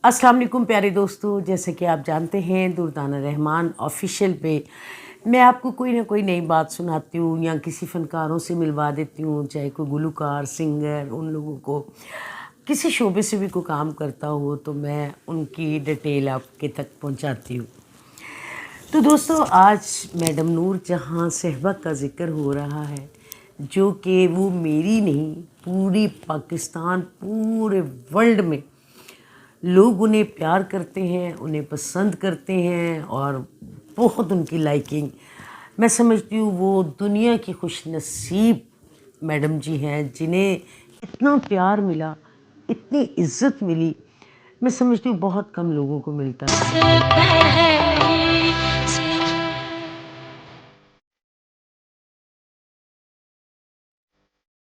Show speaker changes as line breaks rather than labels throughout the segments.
अस्सलाम वालेकुम प्यारे दोस्तों, जैसे कि आप जानते हैं दुर्दाना रहमान ऑफिशियल पे मैं आपको कोई ना कोई नई बात सुनाती हूँ या किसी फ़नकारों से मिलवा देती हूँ, चाहे कोई गुलकार सिंगर उन लोगों को किसी शोबे से भी कोई काम करता हो तो मैं उनकी डिटेल आपके तक पहुँचाती हूँ। तो दोस्तों आज मैडम नूर जहाँ सहबा का ज़िक्र हो रहा है, जो कि वो मेरी नहीं पूरी पाकिस्तान पूरे वर्ल्ड में लोग उन्हें प्यार करते हैं, उन्हें पसंद करते हैं और बहुत उनकी लाइकिंग। मैं समझती हूँ वो दुनिया की खुशनसीब मैडम जी हैं जिन्हें इतना प्यार मिला, इतनी इज़्ज़त मिली। मैं समझती हूँ बहुत कम लोगों को मिलता है।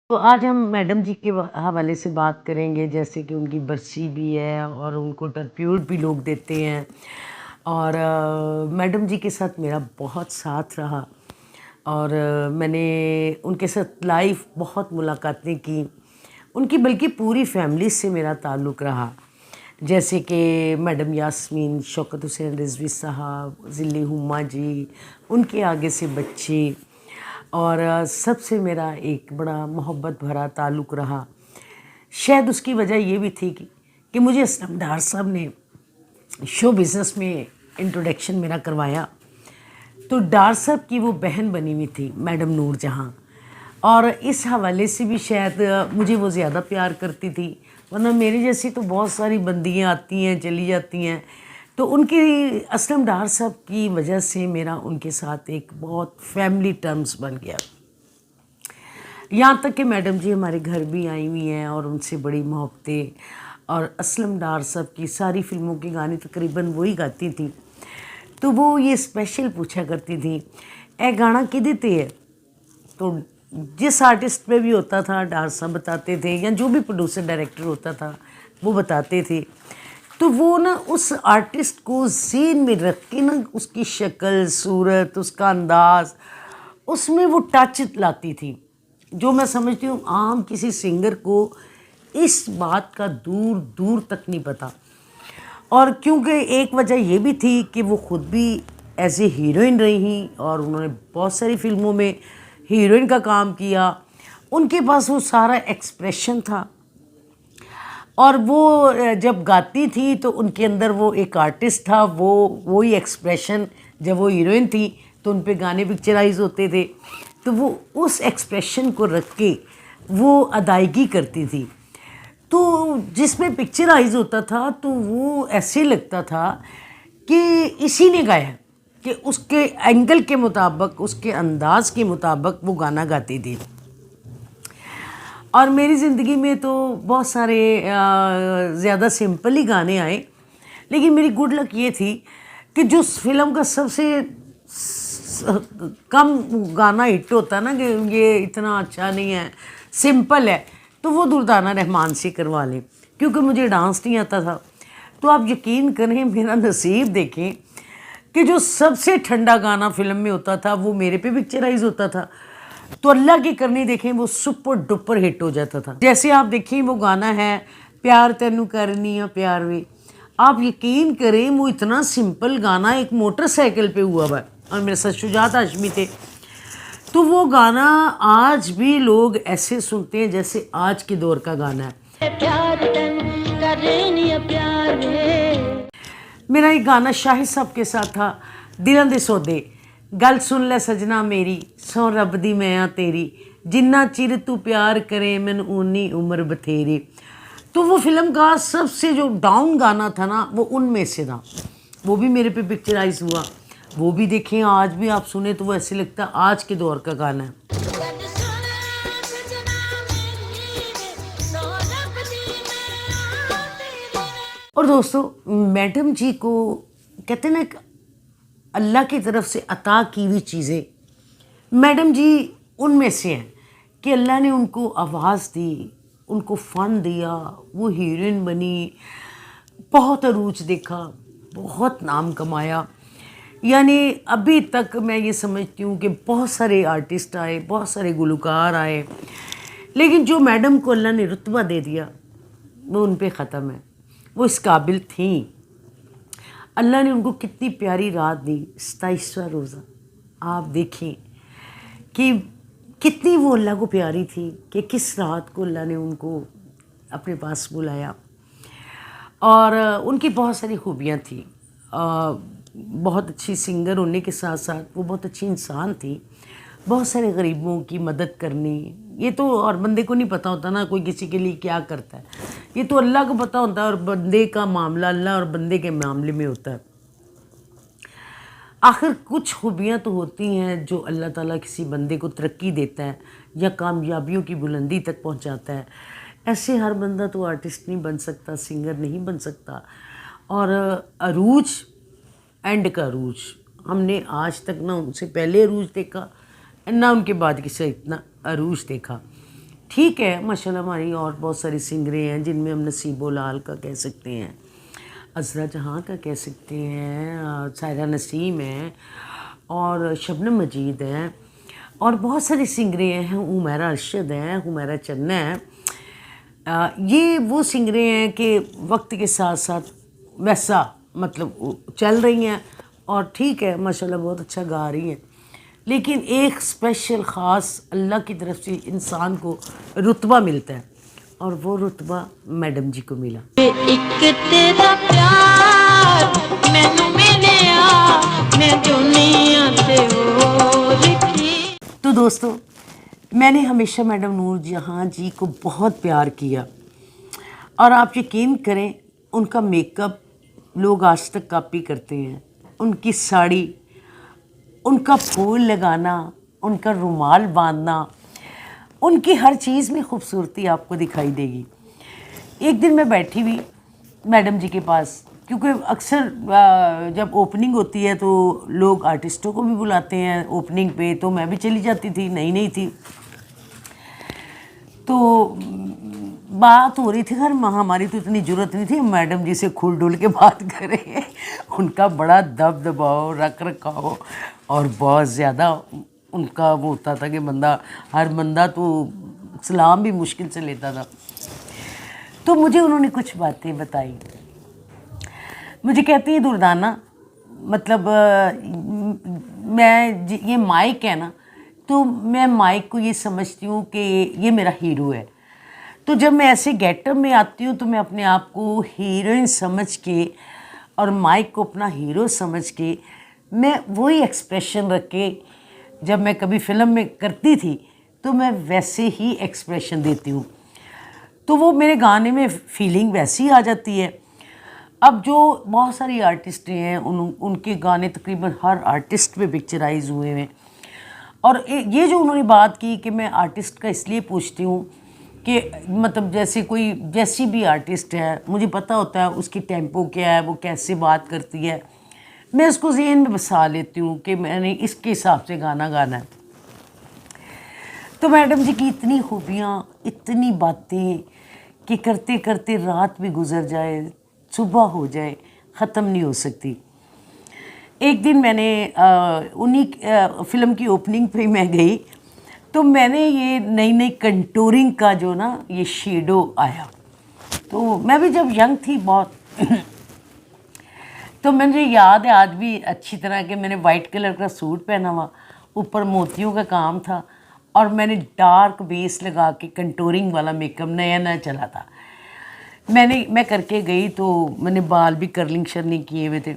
तो आज हम मैडम जी के हवाले से बात करेंगे, जैसे कि उनकी बरसी भी है और उनको ट्रिब्यूट भी लोग देते हैं। और मैडम जी के साथ मेरा बहुत साथ रहा और मैंने उनके साथ लाइव बहुत मुलाकातें की, उनकी बल्कि पूरी फैमिली से मेरा ताल्लुक़ रहा, जैसे कि मैडम यास्मीन, शौकत हुसैन रिजवी साहब, ज़िल्ली हुमा जी, उनके आगे से बच्चे और सबसे मेरा एक बड़ा मोहब्बत भरा ताल्लुक़ रहा। शायद उसकी वजह ये भी थी कि मुझे असलम डार साहब ने शो बिज़नेस में इंट्रोडक्शन मेरा करवाया। तो डार साहब की वो बहन बनी हुई थी मैडम नूर जहाँ, और इस हवाले से भी शायद मुझे वो ज़्यादा प्यार करती थी, वरना मेरी जैसी तो बहुत सारी बंदियाँ आती हैं चली जाती हैं। तो उनकी असलम डार साहब की वजह से मेरा उनके साथ एक बहुत फैमिली टर्म्स बन गया। यहाँ तक कि मैडम जी हमारे घर भी आई हुई हैं और उनसे बड़ी मोहब्बतें। और असलम डार साहब की सारी फिल्मों के गाने तकरीबन वही गाती थी। तो वो ये स्पेशल पूछा करती थी, ए गाना किदे ते है। तो जिस आर्टिस्ट पे भी होता था डार साहब बताते थे, या जो भी प्रोड्यूसर डायरेक्टर होता था वो बताते थे। तो वो ना उस आर्टिस्ट को ज़हन में रख के ना उसकी शक्ल सूरत उसका अंदाज़ उसमें वो टच लाती थी, जो मैं समझती हूँ आम किसी सिंगर को इस बात का दूर दूर तक नहीं पता। और क्योंकि एक वजह ये भी थी कि वो ख़ुद भी एज ए हीरोइन रही और उन्होंने बहुत सारी फिल्मों में हीरोइन का काम किया, उनके पास वो सारा एक्सप्रेशन था। और वो जब गाती थी तो उनके अंदर वो एक आर्टिस्ट था, वो ही एक्सप्रेशन जब वो हीरोइन थी तो उन पे गाने पिक्चराइज होते थे, तो वो उस एक्सप्रेशन को रख के वो अदायगी करती थी। तो जिसमें पिक्चराइज होता था तो वो ऐसे लगता था कि इसी ने गाया, कि उसके एंगल के मुताबिक उसके अंदाज़ के मुताबिक वो गाना गाती थी। और मेरी ज़िंदगी में तो बहुत सारे ज़्यादा सिंपल ही गाने आए, लेकिन मेरी गुड लक ये थी कि जो फिल्म का सबसे कम गाना हिट होता ना कि ये इतना अच्छा नहीं है, सिंपल है, तो वो दुर्दाना रहमान से करवा लें, क्योंकि मुझे डांस नहीं आता था। तो आप यकीन करें मेरा नसीब देखें कि जो सबसे ठंडा गाना फिल्म में होता था वो मेरे पे पिक्चराइज होता था, तो अल्लाह की करनी देखें वो सुपर डुपर हिट हो जाता था। जैसे आप देखिए वो गाना है प्यार तेनू करनी है प्यार वे, आप यकीन करें वो इतना सिंपल गाना एक मोटरसाइकिल पे हुआ हुआ है और मेरे साथ शुजात हाशमी थे। तो वो गाना आज भी लोग ऐसे सुनते हैं जैसे आज के दौर का गाना है। प्यार करनी है प्यार वे। मेरा एक गाना शाहिद साहब के साथ था, दिलों दे सौदे, गल सुन ले सजना मेरी सौ रब दी मैं आ तेरी, जिन्ना चिर तू प्यार करे मैनू उन्नी उम्र बथेरी। तो वो फिल्म का सबसे जो डाउन गाना था ना वो उनमें से था, वो भी मेरे पे पिक्चराइज हुआ, वो भी देखें। आज भी आप सुने तो वो ऐसे लगता है आज के दौर का गाना है। और दोस्तों मैडम जी को कहते हैं ना अल्लाह की तरफ से अता की हुई चीज़ें, मैडम जी उनमें से हैं कि अल्लाह ने उनको आवाज़ दी, उनको फ़न दिया, वो हीरोइन बनी, बहुत अरूज देखा, बहुत नाम कमाया। यानी अभी तक मैं ये समझती हूँ कि बहुत सारे आर्टिस्ट आए, बहुत सारे गुलकार आए, लेकिन जो मैडम को अल्लाह ने रुतबा दे दिया वो उन पे ख़त्म है। वो इस काबिल थी। अल्लाह ने उनको कितनी प्यारी रात दी, 27वां रोज़ा। आप देखें कि कितनी वो अल्लाह को प्यारी थी कि किस रात को अल्लाह ने उनको अपने पास बुलाया। और उनकी बहुत सारी खूबियाँ थी। बहुत अच्छी सिंगर होने के साथ साथ वो बहुत अच्छी इंसान थी। बहुत सारे गरीबों की मदद करनी, ये तो और बंदे को नहीं पता होता ना कोई किसी के लिए क्या करता है, ये तो अल्लाह को पता होता है। और बंदे का मामला अल्लाह और बंदे के मामले में होता है। आखिर कुछ खूबियाँ तो होती हैं जो अल्लाह ताला किसी बंदे को तरक्की देता है या कामयाबियों की बुलंदी तक पहुंचाता है। ऐसे हर बंदा तो आर्टिस्ट नहीं बन सकता, सिंगर नहीं बन सकता। और अरूज एंड का अरूज, हमने आज तक ना उनसे पहले अरूज देखा ना उनके बाद किसी इतना अरूज देखा। ठीक है, माशाल्लाह हमारी और बहुत सारी सिंगरें हैं जिनमें हम नसीबो लाल का कह सकते हैं, अज़रा जहाँ का कह सकते हैं, सायरा नसीम है और शबनम मजीद हैं और बहुत सारी सिंगरें हैं, हुमैरा अरशद हैं, हुमैरा चन्ना है। ये वो सिंगरें हैं कि वक्त के साथ साथ वैसा मतलब चल रही हैं और ठीक है माशाल्लाह बहुत अच्छा गा रही हैं। लेकिन एक स्पेशल ख़ास अल्लाह की तरफ से इंसान को रुतबा मिलता है और वो रुतबा मैडम जी को मिला।
एक तेरा प्यार मैनू मिलिया, मैं दुनिया ते होर की।
तो दोस्तों, मैंने हमेशा मैडम नूर जहाँ जी को बहुत प्यार किया और आप यकीन करें उनका मेकअप लोग आज तक कॉपी करते हैं। उनकी साड़ी, उनका फूल लगाना, उनका रुमाल बांधना, उनकी हर चीज़ में खूबसूरती आपको दिखाई देगी। एक दिन मैं बैठी हुई मैडम जी के पास, क्योंकि अक्सर जब ओपनिंग होती है तो लोग आर्टिस्टों को भी बुलाते हैं ओपनिंग पे, तो मैं भी चली जाती थी, नई थी। तो बात हो रही थी, खैर हमारी तो इतनी ज़रूरत नहीं थी मैडम जी से खुल डुल के बात करें। उनका बड़ा दबदबाव, रख रखाव और बहुत ज़्यादा उनका वो होता था कि हर बंदा तो सलाम भी मुश्किल से लेता था। तो मुझे उन्होंने कुछ बातें बताई। मुझे कहती है दुर्दाना, मतलब ये माइक है ना, तो मैं माइक को ये समझती हूँ कि ये मेरा हीरो है। तो जब मैं ऐसे गेटअप में आती हूँ तो मैं अपने आप को हीरोइन समझ के और माइक को अपना हीरो समझ के मैं वही एक्सप्रेशन रख के जब मैं कभी फिल्म में करती थी तो मैं वैसे ही एक्सप्रेशन देती हूँ, तो वो मेरे गाने में फीलिंग वैसी आ जाती है। अब जो बहुत सारी आर्टिस्ट हैं उनके गाने तकरीबन हर आर्टिस्ट में पिक्चराइज हुए हैं। और ये जो उन्होंने बात की कि मैं आर्टिस्ट का इसलिए पूछती हूँ कि मतलब जैसी भी आर्टिस्ट है मुझे पता होता है उसकी टेम्पो क्या है, वो कैसे बात करती है, मैं उसको ज़हन में बसा लेती हूँ कि मैंने इसके हिसाब से गाना गाना है। तो मैडम जी की इतनी खूबियाँ, इतनी बातें कि करते करते रात भी गुजर जाए, सुबह हो जाए, ख़त्म नहीं हो सकती। एक दिन मैंने उन्हीं फिल्म की ओपनिंग पे मैं गई, तो मैंने ये नई कंटूरिंग का जो ना ये शेडो आया, तो मैं भी जब यंग थी बहुत तो मुझे याद है आज भी अच्छी तरह के मैंने वाइट कलर का सूट पहना हुआ, ऊपर मोतियों का काम था और मैंने डार्क बेस लगा के कंटूरिंग वाला मेकअप नया चला था। मैं करके गई तो मैंने बाल भी कर्लिंग शर्लिंग किए हुए थे।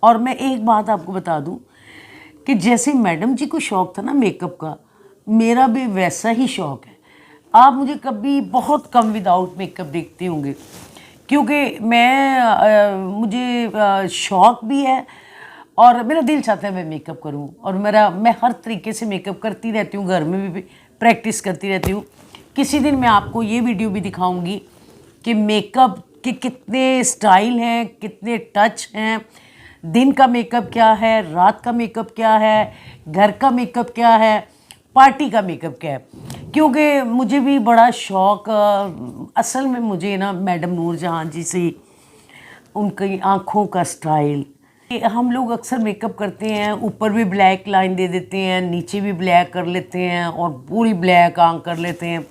और मैं एक बात आपको बता दूं कि जैसे मैडम जी को शौक़ था ना मेकअप का, मेरा भी वैसा ही शौक़ है। आप मुझे कभी बहुत कम विदाउट मेकअप देखते होंगे, क्योंकि मुझे शौक़ भी है और मेरा दिल चाहता है मैं मेकअप करूं, और मैं हर तरीके से मेकअप करती रहती हूँ, घर में भी प्रैक्टिस करती रहती हूँ। किसी दिन मैं आपको ये वीडियो भी दिखाऊंगी कि मेकअप के कितने स्टाइल हैं, कितने टच हैं, दिन का मेकअप क्या है, रात का मेकअप क्या है, घर का मेकअप क्या है, पार्टी का मेकअप क्या है। क्योंकि मुझे भी बड़ा शौक़, असल में मुझे ना मैडम नूर जहाँ जी से उनकी आँखों का स्टाइल, हम लोग अक्सर मेकअप करते हैं ऊपर भी ब्लैक लाइन दे देते हैं, नीचे भी ब्लैक कर लेते हैं और पूरी ब्लैक आँख कर लेते हैं।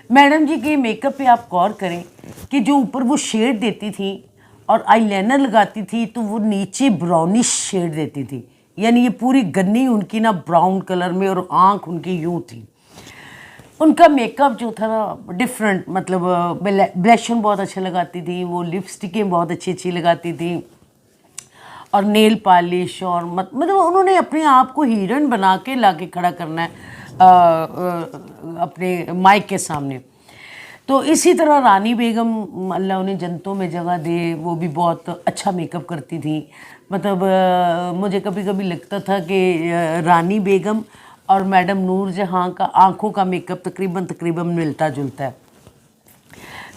मैडम जी के मेकअप पे आप गौर करें कि जो ऊपर वो शेड देती थी और आईलाइनर लगाती थी तो वो नीचे ब्राउनिश शेड देती थी, यानी ये पूरी गन्नी उनकी ना ब्राउन कलर में और आँख उनकी यूँ थी। उनका मेकअप जो था ना डिफरेंट, मतलब ब्लशन बहुत अच्छा लगाती थी वो, लिपस्टिकें बहुत अच्छी अच्छी लगाती थी और नेल पॉलिश, और मतलब उन्होंने अपने आप को हीरोइन बना के ला के खड़ा करना है अपने माइक के सामने। तो इसी तरह रानी बेगम, अल्लाह उन्हें जन्नतों में जगह दे, वो भी बहुत अच्छा मेकअप करती थी। मतलब मुझे कभी कभी लगता था कि रानी बेगम और मैडम नूरजहां का आँखों का मेकअप तकरीबन मिलता जुलता है।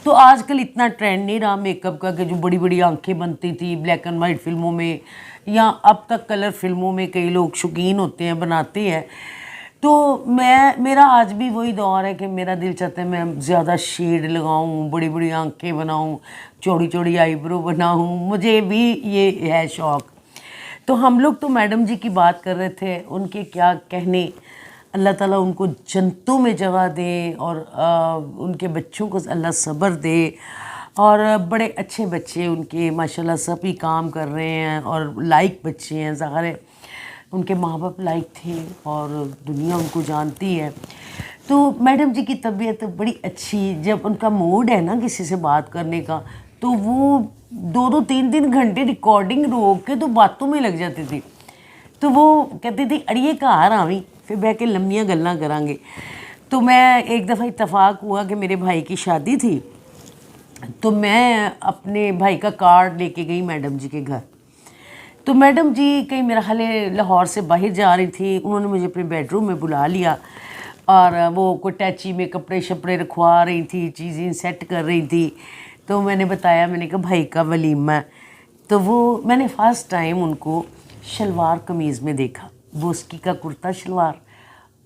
तो आजकल इतना ट्रेंड नहीं रहा मेकअप का कि जो बड़ी बड़ी आंखें बनती थी ब्लैक एंड वाइट फिल्मों में, या अब तक कलर फिल्मों में कई लोग शौकीन होते हैं, बनाते हैं। तो मेरा आज भी वही दौर है कि मेरा दिल चाहता है मैं ज़्यादा शेड लगाऊं, बड़ी बड़ी आंखें बनाऊं, चौड़ी चौड़ी आईब्रो बनाऊं, मुझे भी ये है शौक़। तो हम लोग तो मैडम जी की बात कर रहे थे, उनके क्या कहने, अल्लाह ताला उनको जन्नतों में जगह दे और उनके बच्चों को अल्लाह सब्र दे। और बड़े अच्छे बच्चे उनके माशाल्लाह सभी काम कर रहे हैं और लाइक बच्चे हैं, ज़ाहिर है उनके माँ बाप लाइक थे और दुनिया उनको जानती है। तो मैडम जी की तबीयत बड़ी अच्छी, जब उनका मूड है ना किसी से बात करने का तो वो 2-2 3-3 घंटे रिकॉर्डिंग रोक के तो बातों में लग जाती थी। तो वो कहती थी अड़िए घर आवी, फिर बह के लम्बियाँ गल्लां करांगे। तो मैं एक दफ़ा इत्तफाक हुआ कि मेरे भाई की शादी थी, तो मैं अपने भाई का कार्ड लेके गई मैडम जी के घर। तो मैडम जी कहीं मेरा ख्याल है लाहौर से बाहर जा रही थी, उन्होंने मुझे अपने बेडरूम में बुला लिया और वो कोई टैची में कपड़े शपड़े रखवा रही थी, चीज़ें सेट कर रही थी। तो मैंने बताया, मैंने कहा भाई का वलीमा है। तो वो मैंने फ़र्स्ट टाइम उनको शलवार कमीज़ में देखा, बोस्की का कुर्ता शलवार,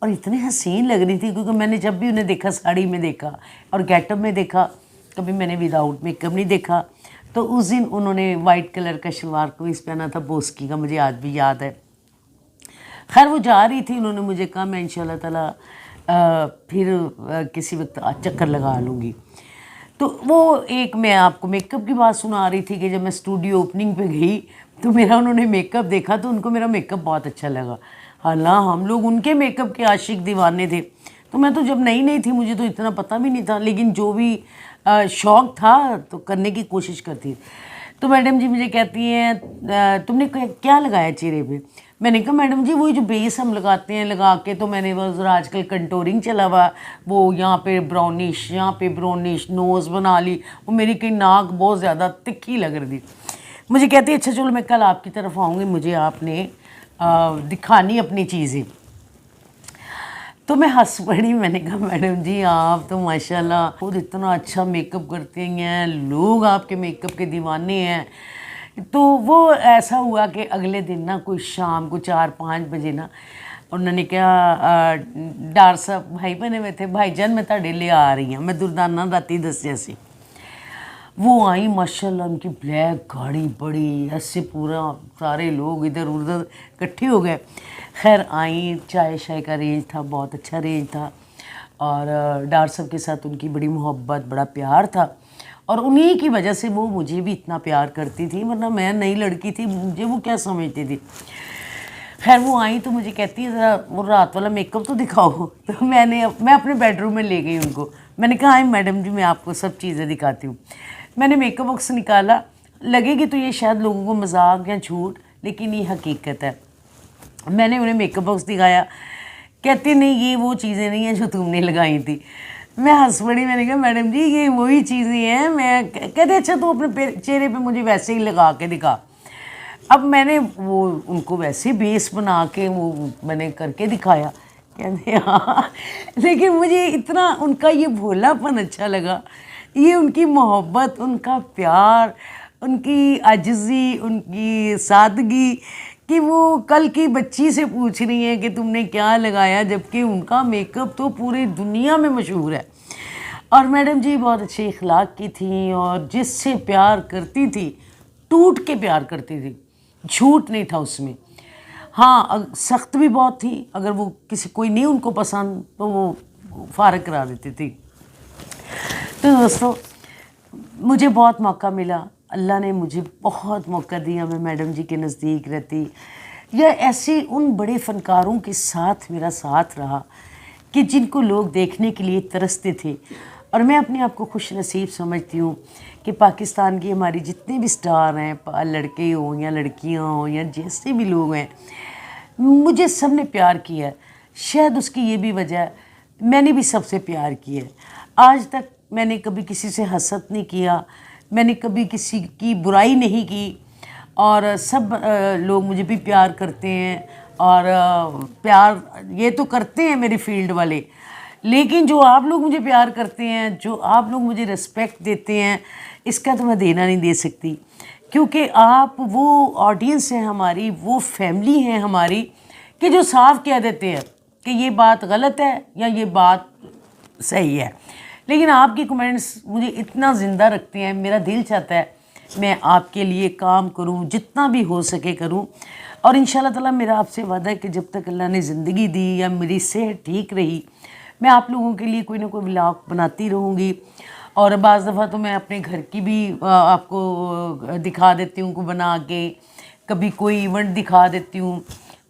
और इतनी हसीन लग रही थी क्योंकि मैंने जब भी उन्हें देखा साड़ी में देखा और गेटअप में देखा, कभी मैंने विदाउट मेकअप नहीं देखा। तो उस दिन उन्होंने वाइट कलर का शलवार कमीज़ पहना था बोस्की का, मुझे आज भी याद है। खैर वो जा रही थी, उन्होंने मुझे कहा मैं इंशाल्लाह ताला फिर किसी वक्त चक्कर लगा लूँगी। तो वो एक मैं आपको मेकअप की बात सुना रही थी कि जब मैं स्टूडियो ओपनिंग पे गई तो मेरा उन्होंने मेकअप देखा तो उनको मेरा मेकअप बहुत अच्छा लगा। हालांकि हम लोग उनके मेकअप के आशिक दीवाने थे। तो मैं तो जब नई थी मुझे तो इतना पता भी नहीं था, लेकिन जो भी शौक़ था तो करने की कोशिश करती। तो मैडम जी मुझे कहती हैं तुमने क्या लगाया चेहरे पे? मैंने कहा मैडम जी वही जो बेस हम लगाते हैं, लगा के तो मैंने बस आजकल कंटोरिंग चला हुआ, वो यहाँ पे ब्राउनिश, यहाँ पे ब्राउनिश नोज़ बना ली। वो मेरी कहीं नाक बहुत ज़्यादा तिखी लग रही थी। मुझे कहती है अच्छा चलो मैं कल आपकी तरफ आऊँगी, मुझे आपने दिखानी अपनी चीज़ें। तो मैं हंस पड़ी, मैंने कहा मैडम जी आप तो माशाल्लाह खुद इतना अच्छा मेकअप करते हैं, लोग आपके मेकअप के दीवाने हैं। तो वो ऐसा हुआ कि अगले दिन ना कोई शाम को 4-5 बजे ना उन्होंने कहा डार साहब भाई बने हुए थे, भाईजान मैं ਤੁਹਾਡੇ लिए आ रही हूँ, मैं दुर्दाना राती दसिया सी। वो आई माशाल्लाह, उनकी ब्लैक गाड़ी बड़ी, ऐसे पूरा सारे लोग इधर उधर इकट्ठे हो गए। खैर आई, चाय शाय का रेंज था, बहुत अच्छा रेंज था और डार साहब के साथ उनकी बड़ी मोहब्बत, बड़ा प्यार था और उन्हीं की वजह से वो मुझे भी इतना प्यार करती थी, वरना मैं नई लड़की थी, मुझे वो क्या समझती थी। खैर वो आई तो मुझे कहती है ज़रा वो रात वाला मेकअप तो दिखाओ। तो मैं अपने बेडरूम में ले गई उनको। मैंने कहा आई मैडम जी मैं आपको सब चीज़ें दिखाती हूँ। मैंने मेकअप बॉक्स निकाला, लगेगी तो ये शायद लोगों को मजाक या झूठ, लेकिन ये हकीकत है। मैंने उन्हें मेकअप बॉक्स दिखाया, कहते नहीं ये वो चीज़ें नहीं हैं जो तुमने लगाई थी। मैं हंस पड़ी, मैंने कहा मैडम जी ये वही चीज़ें हैं। मैं कहते अच्छा तो अपने चेहरे पे मुझे वैसे ही लगा के दिखा। अब मैंने वो उनको वैसे बेस बना के वो मैंने करके दिखाया, कहते हाँ। लेकिन मुझे इतना उनका ये भोलापन अच्छा लगा, ये उनकी मोहब्बत, उनका प्यार, उनकी आजिज़ी, उनकी सादगी, कि वो कल की बच्ची से पूछ रही हैं कि तुमने क्या लगाया, जबकि उनका मेकअप तो पूरी दुनिया में मशहूर है। और मैडम जी बहुत अच्छे इखलाक की थी और जिससे प्यार करती थी टूट के प्यार करती थी, झूठ नहीं था उसमें। हाँ सख्त भी बहुत थी, अगर वो किसी कोई नहीं उनको पसंद तो वो फारग करा देती थी। तो दोस्तों, मुझे बहुत मौका मिला, अल्लाह ने मुझे बहुत मौका दिया, मैं मैडम जी के नज़दीक रहती या ऐसे उन बड़े फ़नकारों के साथ मेरा साथ रहा कि जिनको लोग देखने के लिए तरसते थे। और मैं अपने आप को खुश नसीब समझती हूँ कि पाकिस्तान की हमारी जितने भी स्टार हैं, लड़के हों या लड़कियाँ हों या जैसे भी लोग हैं, मुझे सब ने प्यार किया है। शायद उसकी ये भी वजह है, मैंने भी सबसे प्यार किया है। आज तक मैंने कभी किसी से हसद नहीं किया, मैंने कभी किसी की बुराई नहीं की, और सब लोग मुझे भी प्यार करते हैं। और प्यार ये तो करते हैं मेरी फील्ड वाले, लेकिन जो आप लोग मुझे प्यार करते हैं, जो आप लोग मुझे रिस्पेक्ट देते हैं, इसका तो मैं देना नहीं दे सकती, क्योंकि आप वो ऑडियंस है हमारी, वो फैमिली है हमारी कि जो साफ कह देते हैं कि ये बात गलत है या ये बात सही है। लेकिन आपके कमेंट्स मुझे इतना ज़िंदा रखते हैं, मेरा दिल चाहता है मैं आपके लिए काम करूं, जितना भी हो सके करूं। और इंशाल्लाह ताला मेरा आपसे वादा है कि जब तक अल्लाह ने ज़िंदगी दी या मेरी सेहत ठीक रही, मैं आप लोगों के लिए कोई ना कोई व्लॉग बनाती रहूँगी। और बाज़ दफ़ा तो मैं अपने घर की भी आपको दिखा देती हूँ को बना के, कभी कोई इवेंट दिखा देती हूँ।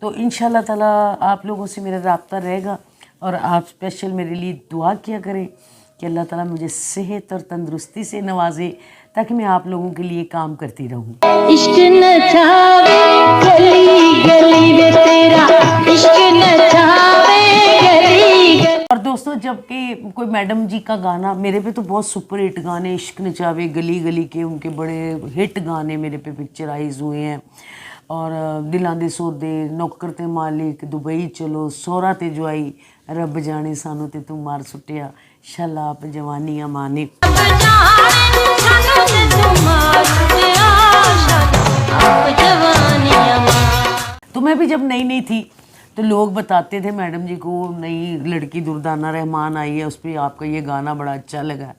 तो इंशाल्लाह ताला आप लोगों से मेरा रब्ता रहेगा, और आप स्पेशल मेरे लिए दुआ किया करें कि अल्लाह ताला मुझे सेहत और तंदुरुस्ती से नवाजे, ताकि मैं आप लोगों के लिए काम करती रहूँ।
इश्क नचावे गली गली में तेरा, इश्क नचावे गली गली।
और दोस्तों, जबकि कोई मैडम जी का गाना, मेरे पे तो बहुत सुपर हिट गाने, इश्क नचावे गली गली के उनके बड़े हिट गाने मेरे पे पिक्चराइज हुए हैं। और दिलां दे सौदे, नौकर ते मालिक, दुबई चलो, सोहरा ते जुआई, रब जाने सानू ते तू मार सुटिया, शलाप जवानियां माने। तो मैं भी जब नई नई थी तो लोग बताते थे मैडम जी को, नई लड़की दुर्दाना रहमान आई है, उस पर आपका ये गाना बड़ा अच्छा लगा।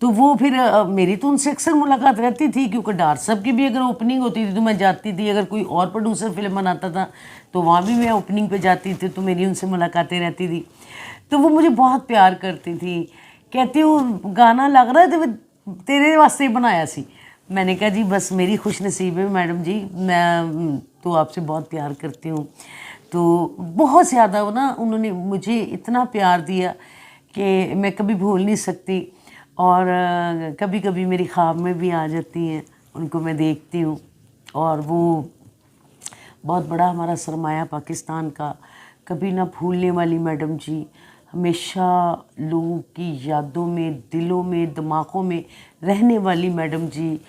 तो वो फिर मेरी तो उनसे अक्सर मुलाकात रहती थी, क्योंकि डार साहब की भी अगर ओपनिंग होती थी तो मैं जाती थी। अगर कोई और प्रोड्यूसर फिल्म बनाता था तो वहाँ भी मैं ओपनिंग पे जाती थी, तो मेरी उनसे मुलाकातें रहती थी। तो वो मुझे बहुत प्यार करती थी, कहती वो गाना लग रहा है तो तेरे वास्ते बनाया सी। मैंने कहा जी बस मेरी खुश नसीब है मैडम जी, मैं तो आपसे बहुत प्यार करती हूँ। तो बहुत ज़्यादा ना उन्होंने मुझे इतना प्यार दिया कि मैं कभी भूल नहीं सकती। और कभी कभी मेरी ख्वाब में भी आ जाती हैं, उनको मैं देखती हूँ। और वो बहुत बड़ा हमारा सरमाया पाकिस्तान का, कभी ना भूलने वाली मैडम जी, हमेशा लोगों की यादों में, दिलों में, दिमागों में रहने वाली मैडम जी।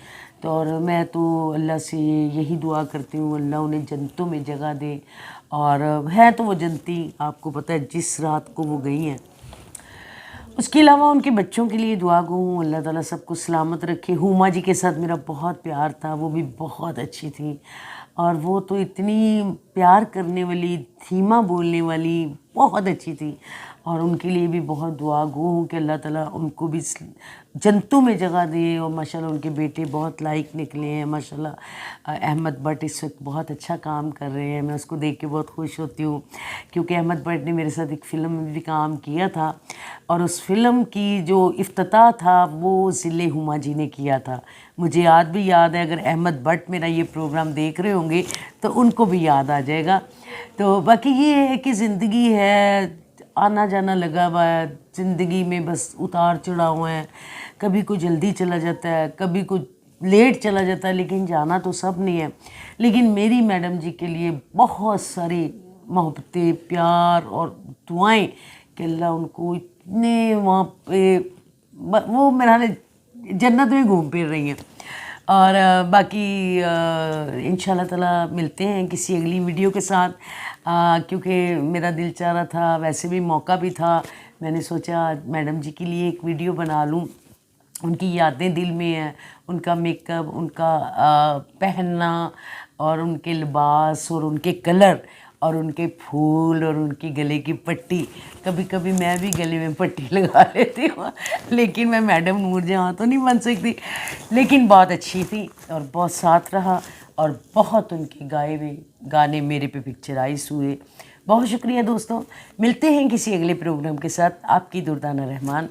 तो और मैं तो अल्लाह से यही दुआ करती हूँ, अल्लाह उन्हें जन्नतों में जगह दे। और है तो वो जन्नती, आपको पता है जिस रात को वो गई हैं। उसके अलावा उनके बच्चों के लिए दुआ गो हूँ, अल्लाह ताला सबको सलामत रखे। हुमा जी के साथ मेरा बहुत प्यार था, वो भी बहुत अच्छी थी। और वो तो इतनी प्यार करने वाली, धीमा बोलने वाली, बहुत अच्छी थी। और उनके लिए भी बहुत दुआ गो हूँ कि अल्लाह ताला उनको भी जन्नतों में जगह दे। और माशाल्लाह उनके बेटे बहुत लायक निकले हैं माशाल्लाह। अहमद भट्ट इस वक्त बहुत अच्छा काम कर रहे हैं, मैं उसको देख के बहुत खुश होती हूँ, क्योंकि अहमद भट्ट ने मेरे साथ एक फ़िल्म में भी काम किया था। और उस फिल्म की जो इफ्तिताह था वो ज़िले हुमा जी ने किया था। मुझे आज भी याद है, अगर अहमद भट्ट मेरा ये प्रोग्राम देख रहे होंगे तो उनको भी याद आ जाएगा। तो बाकी ये है कि ज़िंदगी है, आना जाना लगा हुआ है ज़िंदगी में, बस उतार चढ़ाव हैं। कभी कोई जल्दी चला जाता है, कभी कोई लेट चला जाता है, लेकिन जाना तो सब नहीं है। लेकिन मेरी मैडम जी के लिए बहुत सारी मोहब्बतें, प्यार और दुआएं कि अल्लाह उनको इतने वहाँ पे, वो मेरा जन्नत में घूम फिर रही हैं। और बाकी इंशाल्लाह ताला मिलते हैं किसी अगली वीडियो के साथ, क्योंकि मेरा दिल चाह रहा था, वैसे भी मौका भी था, मैंने सोचा मैडम जी के लिए एक वीडियो बना लूँ। उनकी यादें दिल में हैं, उनका मेकअप, उनका पहनना और उनके लिबास और उनके कलर और उनके फूल और उनकी गले की पट्टी। कभी कभी मैं भी गले में पट्टी लगा लेती हूँ, लेकिन मैं मैडम नूरजहां तो नहीं बन सकती। लेकिन बहुत अच्छी थी और बहुत साथ रहा, और बहुत उनके गाए हुए गाने मेरे पे पिक्चराइज हुए। बहुत शुक्रिया दोस्तों, मिलते हैं किसी अगले प्रोग्राम के साथ। आपकी दुर्दाना रहमान।